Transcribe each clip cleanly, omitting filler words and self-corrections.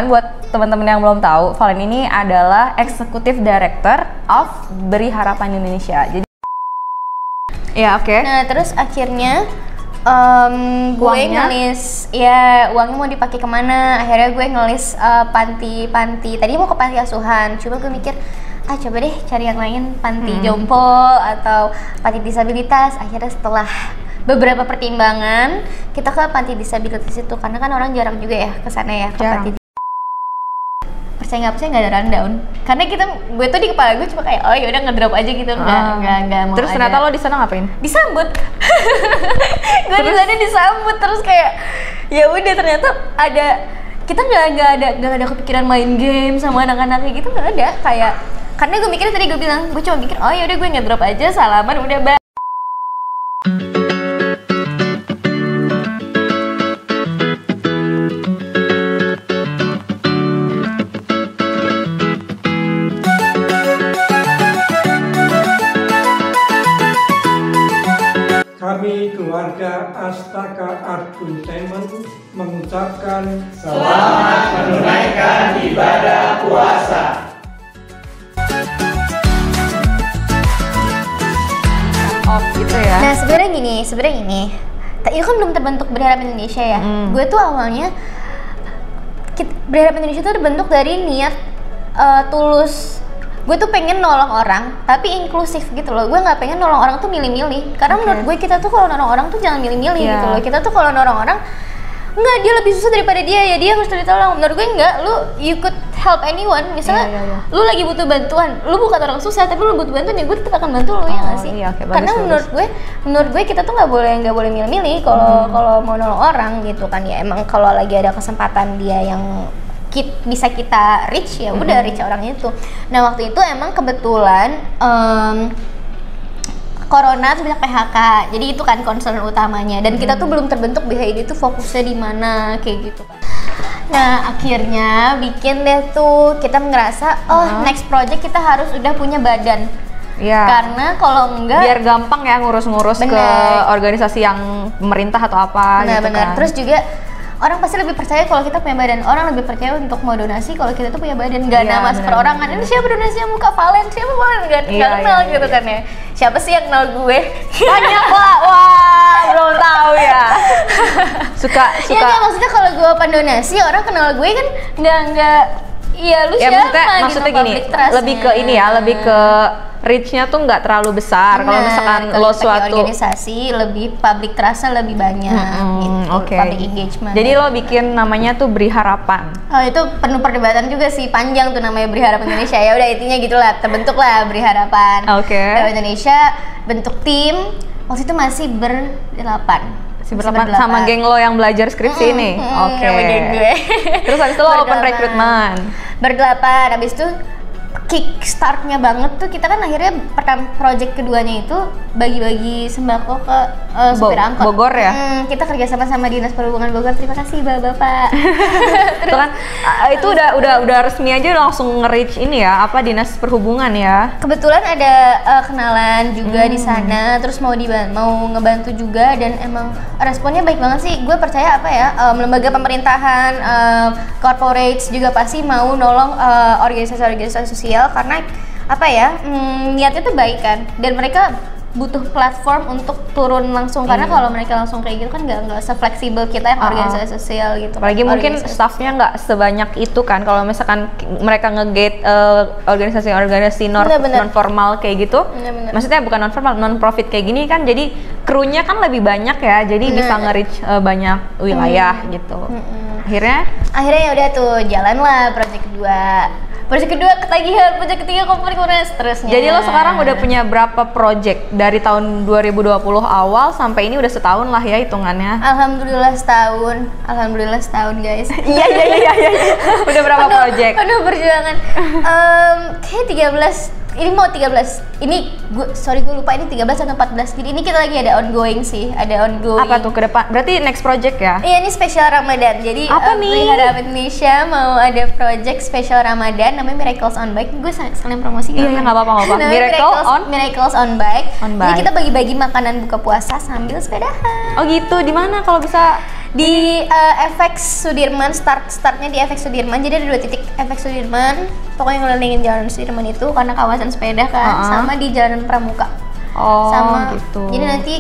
Buat teman-teman yang belum tahu, Valen ini adalah Executive Director of Beri Harapan Indonesia. Jadi ya oke. Nah terus akhirnya gue ngelis, ya uangnya mau dipakai kemana? Akhirnya gue ngelis panti-panti. Tadi mau ke panti asuhan, cuma gue mikir coba deh cari yang lain, panti jompo atau panti disabilitas. Akhirnya setelah beberapa pertimbangan kita ke panti disabilitas itu, karena kan orang jarang juga ya ke sana ya, ke panti. Percaya nggak ada rundown, karena gue tuh di kepala gue cuma kayak ya udah ngedrop aja gitu, nggak mau. Terus ternyata lo di sana ngapain? Disambut. Gue di sana disambut, terus kayak ya udah ternyata kita nggak ada kepikiran main game sama anak-anak kayak gitu, nggak ada. Kayak karena gue mikirnya tadi gue bilang, gue cuma mikir ya udah gue ngedrop aja, salaman udah Kami keluarga Astaka Art Entertainment mengucapkan selamat menunaikan ibadah puasa. Gitu ya. Nah sebenarnya gini, itu kan belum terbentuk Beri Harapan Indonesia ya. Gue tuh awalnya Beri Harapan Indonesia tuh terbentuk dari niat tulus. Gue tuh pengen nolong orang, tapi inklusif gitu loh. Gue nggak pengen nolong orang tuh milih-milih. Karena menurut gue kita tuh kalau nolong orang tuh jangan milih-milih gitu loh. Kita tuh kalau nolong orang, enggak, dia lebih susah daripada dia, ya dia harus ditolong. Menurut gue enggak, you could help anyone. Misalnya lu lagi butuh bantuan, lu bukan orang susah tapi lu butuh bantuan, ya gue tetap akan bantu lu, ya nggak sih? Karena menurut gue kita tuh nggak boleh milih-milih kalau mau nolong orang gitu kan. Ya emang kalau lagi ada kesempatan dia yang bisa kita reach, ya udah reach orang itu. Nah waktu itu emang kebetulan Corona tuh banyak PHK, jadi itu kan concern utamanya. Dan kita tuh belum terbentuk BHID itu fokusnya di mana kayak gitu kan. Nah akhirnya bikin deh tuh, kita ngerasa next project kita harus udah punya badan. Ya. Karena kalau enggak biar gampang ya ngurus-ngurus ke organisasi yang pemerintah atau apa gitu kan. Terus juga orang pasti lebih percaya kalau kita punya badan. Orang lebih percaya untuk mau donasi kalau kita tuh punya badan. Gak nama perorangan. Ini siapa donasi yang muka Valen? Siapa Valen? Gak kenal gitu kan ya. Siapa sih yang kenal gue? Banyak lah. Wah, belum tahu ya. Suka. Ya maksudnya kalau gue pendonasi, orang kenal gue kan nggak. Iya lu ya, siapa? Maksudnya gini, lebih ke ini ya, lebih ke reach-nya tuh nggak terlalu besar. Kalau misalkan lo suatu organisasi, lebih public trust-nya lebih banyak gitu, public engagement. Jadi lo bikin namanya tuh Beri Harapan. Itu penuh perdebatan juga sih, panjang tuh namanya Beri Harapan Indonesia. Ya udah intinya gitulah, terbentuklah Beri Harapan. Harapan Indonesia bentuk tim, waktu itu masih berdelapan sama geng lo yang belajar skripsi ini. Sama geng gue. Terus habis itu lo open rekrutmen. Berdelapan, habis itu kickstart-nya banget tuh kita kan akhirnya project keduanya itu bagi-bagi sembako ke supir angkot Bogor ya. Kita kerjasama sama Dinas Perhubungan Bogor. Terima kasih bapak-bapak. Itu kan itu udah resmi aja langsung nge-reach ini ya, apa Dinas Perhubungan ya. Kebetulan ada kenalan juga di sana, terus mau ngebantu juga, dan emang responnya baik banget sih. Gue percaya lembaga pemerintahan, corporates juga pasti mau nolong organisasi-organisasi sosial, karena niatnya tuh baik kan, dan mereka butuh platform untuk turun langsung, karena kalau mereka langsung kayak gitu kan nggak se-fleksibel kita yang organisasi sosial gitu. Apalagi mungkin staffnya nggak sebanyak itu kan, kalau misalkan mereka nge-gate organisasi-organisasi non formal kayak gitu. Maksudnya bukan non formal, non profit kayak gini kan, jadi krunya kan lebih banyak ya, jadi bisa nge-reach banyak wilayah gitu. Akhirnya ya udah tuh jalan lah project kedua ketagihan, project ketiga komplit terusnya. Jadi lo sekarang udah punya berapa project dari tahun 2020 awal sampai ini? Udah setahun lah ya hitungannya. Alhamdulillah setahun guys. Iya. Udah berapa project? Penuh perjuangan. Kayak 13. Ini mau 13. Ini gue lupa ini 13 atau 14. Jadi ini kita lagi ada ongoing sih, Apa tuh ke depan? Berarti next project ya? Iya, ini spesial Ramadan. Jadi Beri Harapan Indonesia mau ada project spesial Ramadan namanya Miracles on Bike. Gue sekalian promosi. Iya, nggak apa-apa. Miracles on Bike. Jadi kita bagi-bagi makanan buka puasa sambil sepedahan. Oh gitu, di mana kalau bisa? Di FX Sudirman, startnya di FX Sudirman. Jadi ada 2 titik FX Sudirman. Pokoknya ngelilingin jalan Sudirman itu karena kawasan sepeda kan, sama di Jalan Pramuka. Sama gitu. Jadi nanti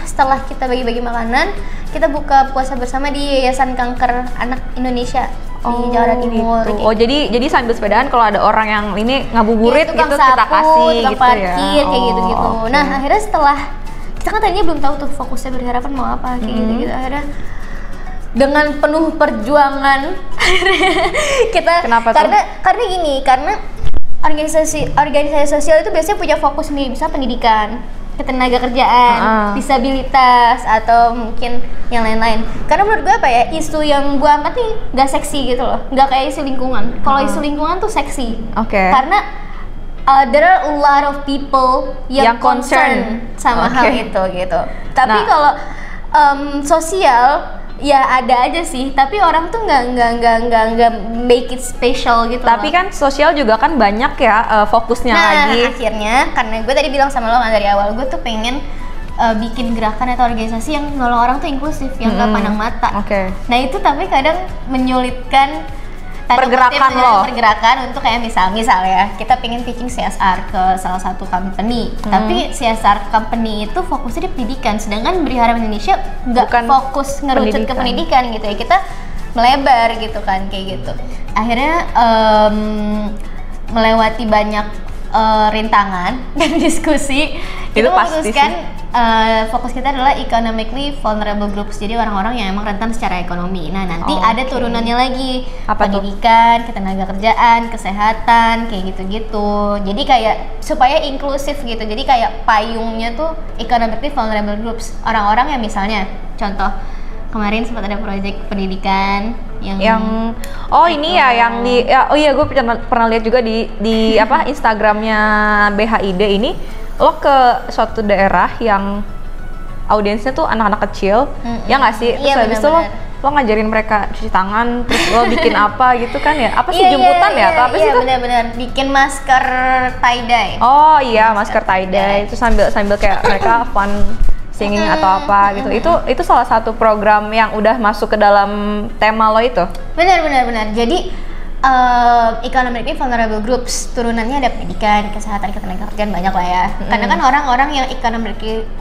setelah kita bagi-bagi makanan, kita buka puasa bersama di Yayasan Kanker Anak Indonesia di Jawa Timur. Gitu. Jadi sambil sepedaan kalau ada orang yang ini ngabuburit ya, gitu kita kasih gitu parkir, ya. Kayak gitu-gitu. Okay. Nah, akhirnya setelah kita kan tadinya belum tahu tuh fokusnya berharapan mau apa kayak gitu-gitu. Akhirnya dengan penuh perjuangan kita karena gini, karena organisasi sosial itu biasanya punya fokus nih, bisa pendidikan, ketenaga kerjaan, disabilitas, atau mungkin yang lain-lain. Karena menurut gue apa ya, isu yang gue angkat nih gak seksi gitu loh, gak kayak isu lingkungan. Kalau isu lingkungan tuh seksi, karena there are a lot of people yang concern sama hal itu gitu. Tapi kalau sosial ya ada aja sih, tapi orang tuh nggak make it special gitu. Tapi kan sosial juga kan banyak ya fokusnya lagi. Nah akhirnya karena gue tadi bilang sama lo kan dari awal, gue tuh pengen bikin gerakan atau organisasi yang nolong orang tuh inklusif, yang nggak pandang mata. Nah itu tapi kadang menyulitkan pergerakan untuk kayak misal ya kita pengen pitching CSR ke salah satu company, tapi CSR company itu fokusnya di pendidikan, sedangkan Beri Harapan Indonesia nggak fokus ngerucut ke pendidikan gitu ya, kita melebar gitu kan kayak gitu. Akhirnya melewati banyak rintangan dan diskusi, kita memutuskan fokus kita adalah economically vulnerable groups, jadi orang-orang yang emang rentan secara ekonomi. Nah nanti ada turunannya lagi, pendidikan, ketenaga kerjaan, kesehatan, kayak gitu-gitu. Jadi kayak supaya inklusif gitu, jadi kayak payungnya tuh economically vulnerable groups, orang-orang yang misalnya contoh kemarin sempat ada proyek pendidikan yang gue pernah lihat juga di apa Instagramnya BHID ini, lo ke suatu daerah yang audiensnya tuh anak-anak kecil, ya nggak sih? Terus habis itu lo ngajarin mereka cuci tangan, terus lo bikin apa gitu kan ya? Apa sih jemputan ya? Atau apa sih itu? Benar-benar bikin masker tie-dye. Oh iya, masker tie-dye. Itu sambil kayak mereka fun singing atau apa gitu. Itu salah satu program yang udah masuk ke dalam tema lo itu. Benar. Jadi economically vulnerable groups, turunannya ada pendidikan, kesehatan, ketenaga kerjaan, banyak lah ya. Karena kan orang-orang yang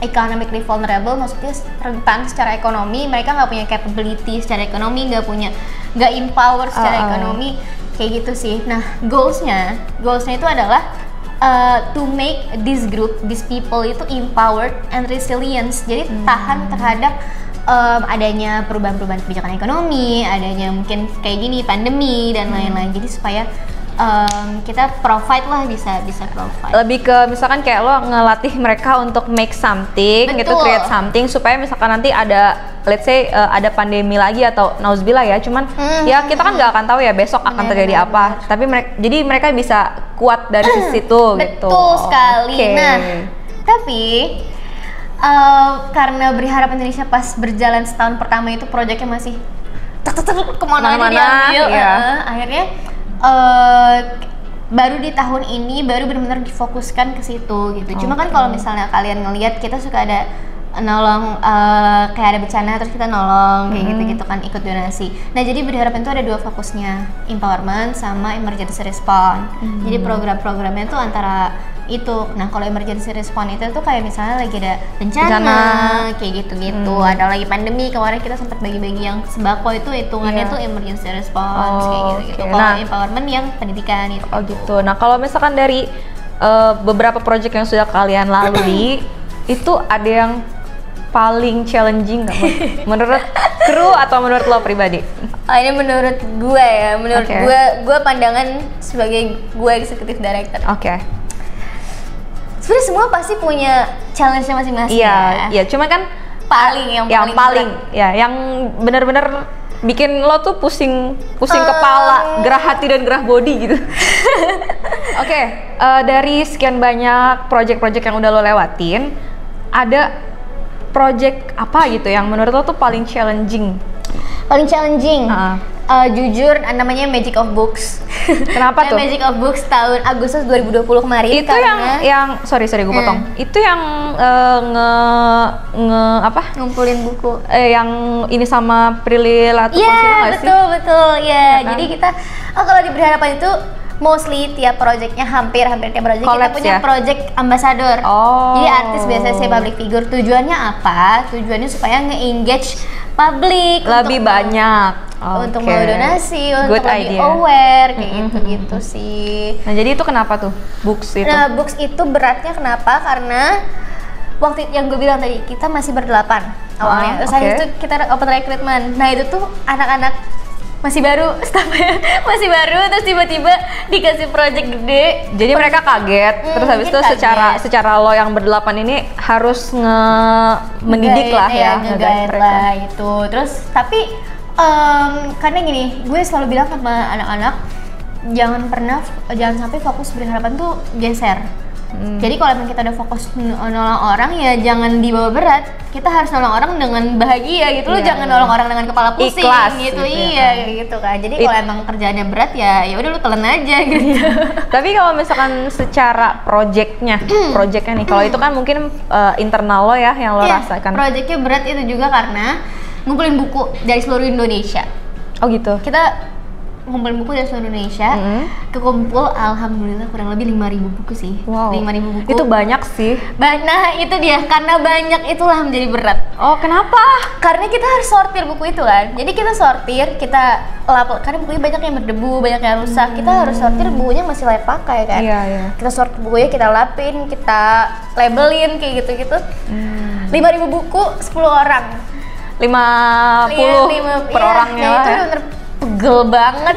economically vulnerable maksudnya rentan secara ekonomi, mereka nggak punya capability secara ekonomi, nggak empower secara ekonomi, kayak gitu sih. Nah goalsnya itu adalah to make this people itu empowered and resilience, jadi tahan terhadap adanya perubahan-perubahan kebijakan ekonomi, adanya mungkin kayak gini pandemi dan lain-lain. Jadi supaya kita provide lah, bisa provide. Lebih ke misalkan kayak lo ngelatih mereka untuk make something, gitu, create something supaya misalkan nanti ada let's say ada pandemi lagi atau nauzubillah ya, cuman ya kita kan nggak akan tahu ya besok akan terjadi apa. Tapi jadi mereka bisa kuat dari situ gitu. Betul sekali. Nah, tapi karena Beri Harapan Indonesia pas berjalan setahun pertama itu proyeknya masih kemana aja diambil, akhirnya baru di tahun ini baru benar-benar difokuskan ke situ gitu. Cuma kan kalau misalnya kalian ngelihat kita suka ada nolong kayak ada bencana terus kita nolong kayak gitu-gitu kan, ikut donasi. Nah jadi Beri Harapan itu ada 2 fokusnya, empowerment sama emergency response. Jadi program-programnya tuh antara itu. Nah kalau emergency response itu tuh kayak misalnya lagi ada bencana kayak gitu-gitu, ada lagi pandemi, kemarin kita sempat bagi-bagi yang sembako itu hitungannya tuh emergency response kayak gitu-gitu. Kalau empowerment yang pendidikan itu. Gitu. Nah kalau misalkan dari beberapa project yang sudah kalian lalui itu ada yang paling challenging nggak menurut kru atau menurut lo pribadi? Ini menurut gue ya, gue pandangan sebagai gue executive director. Sebenarnya semua pasti punya challenge-nya masing-masing. Iya, cuma kan yang benar-benar bikin lo tuh pusing kepala, gerah hati dan gerah body gitu. Dari sekian banyak project-project yang udah lo lewatin, ada project apa gitu yang menurut lo tuh paling challenging? jujur namanya Magic of Books. Kenapa tuh? Magic of Books tahun Agustus 2020 kemarin. Itu karena yang sorry gue potong. Itu yang ngumpulin buku. Yang ini sama Prilly Latuconsina nggak sih? Iya betul ya. Kan? Jadi kita kalau di Berharapan itu mostly tiap projectnya hampir tiap project kita punya project ambassador. Jadi artis biasanya saya public figure. Tujuannya apa? Tujuannya supaya nge-engage publik lebih banyak. Untuk mau donasi, Good untuk lebih idea. aware kayak gitu sih. Nah, jadi itu kenapa tuh Books itu? Nah, Books itu beratnya kenapa? Karena waktu yang gue bilang tadi kita masih berdelapan awalnya. Terus habis itu kita open recruitment. Nah, itu tuh anak-anak masih baru, staffnya masih baru, terus tiba-tiba dikasih project gede. Jadi mereka kaget. Terus habis itu secara lo yang berdelapan ini harus mendidik lah ya, nge-guide lah itu. Terus tapi karena gini, gue selalu bilang sama anak-anak jangan sampai fokus Berharapan tuh geser. Jadi kalau emang kita udah fokus nolong orang ya jangan dibawa berat. Kita harus nolong orang dengan bahagia gitu. Lo jangan nolong orang dengan kepala pusing. Ikhlas, gitu. Iya gitu kan. Jadi kalau emang kerjaannya berat ya udah lu telan aja gitu. Tapi kalau misalkan secara projectnya nih, kalau itu kan mungkin internal lo ya yang lo rasakan. Projectnya berat itu juga karena ngumpulin buku dari seluruh Indonesia. Oh gitu. Kita ngumpulin buku dari seluruh Indonesia, kekumpul alhamdulillah kurang lebih 5.000 buku sih. Wow. 5.000 buku. Itu banyak sih. Nah, itu dia, karena banyak itulah menjadi berat. Oh, kenapa? Karena kita harus sortir buku itu kan. Jadi kita sortir, kita lap, karena bukunya banyak yang berdebu, banyak yang rusak. Kita harus sortir bukunya masih layak pakai kan. Iya. Kita sortir bukunya, kita lapin, kita labelin kayak gitu-gitu. 5.000 buku 10 orang. 50 per orangnya lah ya. Itu pegel banget.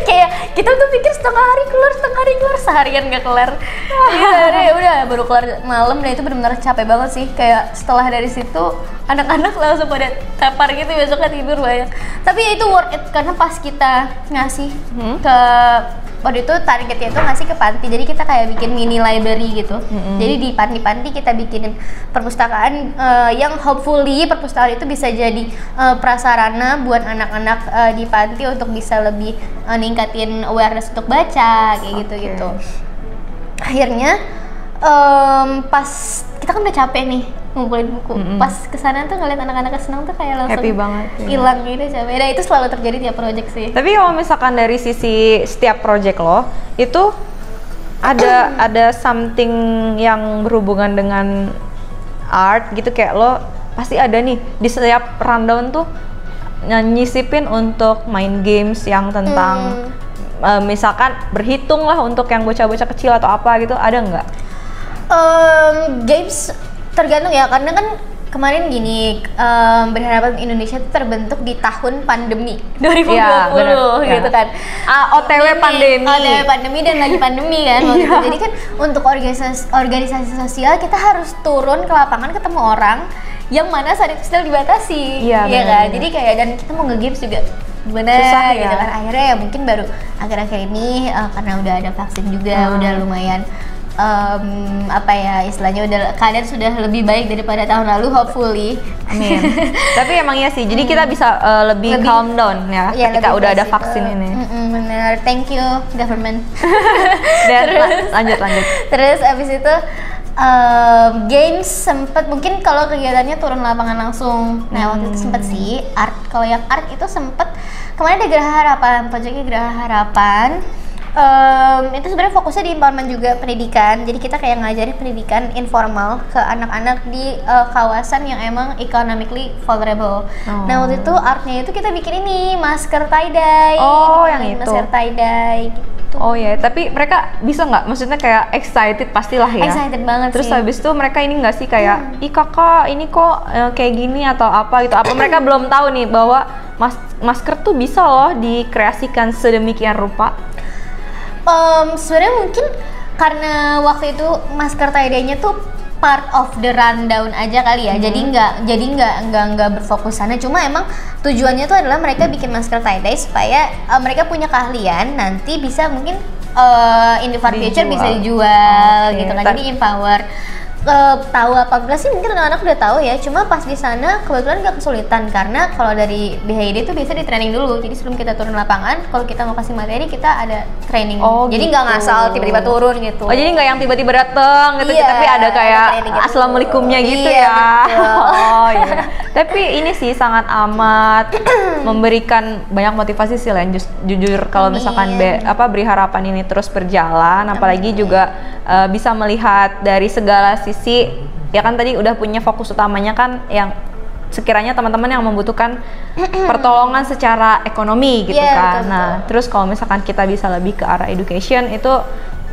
Kayak kita tuh pikir setengah hari keluar, seharian nggak kelar. Ya udah baru kelar malam dan itu benar-benar capek banget sih. Kayak setelah dari situ anak-anak langsung pada tepar gitu, besoknya tidur banyak. Tapi ya itu worth it karena pas kita ngasih ke waktu itu targetnya itu ngasih ke panti, jadi kita kayak bikin mini library gitu. Jadi di panti-panti kita bikinin perpustakaan yang hopefully perpustakaan itu bisa jadi prasarana buat anak-anak di panti untuk bisa lebih ningkatin awareness untuk baca kayak gitu-gitu. Akhirnya pas kita kan udah capek nih ngumpulin buku, pas kesana tuh ngeliat anak-anak senang tuh kayak langsung happy banget hilang gitu capek. Nah itu selalu terjadi tiap project sih. Tapi kalau misalkan dari sisi setiap project lo itu ada something yang berhubungan dengan art gitu, kayak lo pasti ada nih di setiap rundown tuh nyisipin untuk main games yang tentang misalkan berhitung lah untuk yang bocah-bocah kecil atau apa gitu, ada nggak? Games tergantung ya, karena kan kemarin gini, Berharapan Indonesia itu terbentuk di tahun pandemi 2020 gitu kan. OTW pandemi dan lagi pandemi kan waktu itu. Jadi kan untuk organisasi sosial kita harus turun ke lapangan ketemu orang yang mana saat itu still dibatasi, ya kan. Jadi kayak dan kita mau nge-games juga gimana gitu kan. Akhirnya ya mungkin baru akhir-akhir ini karena udah ada vaksin juga, udah lumayan istilahnya udah keadaan sudah lebih baik daripada tahun lalu, hopefully. Amin. Tapi emang ya sih, jadi kita bisa lebih calm down ya ketika udah ada vaksin ini. Bener, thank you government. Dan lanjut. Terus abis itu games sempet, mungkin kalau kegiatannya turun lapangan langsung. Nah waktu itu sempet sih art. Kalau yang art itu sempet kemarin ada Geraha Harapan, proyeknya Geraha Harapan. Itu sebenarnya fokusnya di empowerment juga, pendidikan. Jadi kita kayak ngajarin pendidikan informal ke anak-anak di kawasan yang emang economically vulnerable. Nah waktu itu artnya itu kita bikin ini masker tie-dye. Yang itu. Masker tie-dye gitu. Oh ya, tapi mereka bisa nggak? Maksudnya kayak excited pastilah ya. Excited banget. Terus sih. habis itu mereka ini nggak sih kayak, ih kakak ini kok kayak gini atau apa gitu? Apa mereka belum tahu nih bahwa masker tuh bisa loh dikreasikan sedemikian rupa? Sebenarnya mungkin karena waktu itu masker tie-dye-nya tuh part of the rundown aja kali ya. Jadi nggak berfokus sana. Cuma emang tujuannya tuh adalah mereka bikin masker tie-dye supaya mereka punya keahlian, nanti bisa mungkin in the far future bisa dijual gitu kan. Jadi empower. tahu apa enggak sih, mungkin anak-anak udah tahu ya, cuma pas di sana kebetulan gak kesulitan karena kalau dari BHID itu biasa di training dulu, jadi sebelum kita turun lapangan kalau kita mau kasih materi kita ada training, jadi nggak ngasal tiba-tiba turun gitu. Jadi nggak yang tiba-tiba dateng gitu, tapi ada kayak assalamualaikumnya gitu ya. Oh iya. Tapi ini sih sangat amat memberikan banyak motivasi sih Len, jujur kalau misalkan Beri Harapan ini terus berjalan, apalagi juga bisa melihat dari segala sisi. Ya kan tadi udah punya fokus utamanya kan yang sekiranya teman-teman yang membutuhkan pertolongan secara ekonomi gitu kan. Betul. Nah, terus kalau misalkan kita bisa lebih ke arah education itu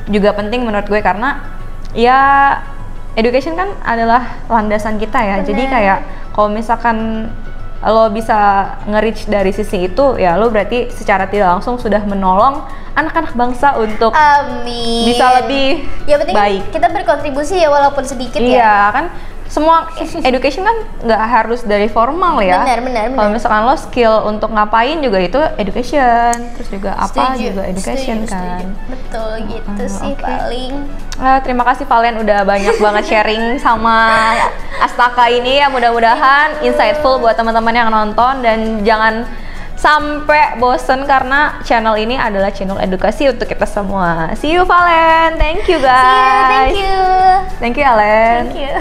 juga penting menurut gue karena ya education kan adalah landasan kita ya. Bener. Jadi kayak kalau misalkan lo bisa nge-reach dari sisi itu, ya lo berarti secara tidak langsung sudah menolong anak-anak bangsa untuk bisa lebih baik. Kita berkontribusi ya walaupun sedikit ya. Iya kan, semua education kan nggak harus dari formal ya. Benar. Kalau misalkan lo skill untuk ngapain juga itu education, terus juga apa juga education kan. Betul gitu sih paling. Terima kasih Valen udah banyak banget sharing sama Astaka ini ya, mudah-mudahan insightful buat teman-teman yang nonton dan jangan sampai bosen karena channel ini adalah channel edukasi untuk kita semua. See you Valen, thank you guys. See you, thank you. Thank you Alen. Thank you.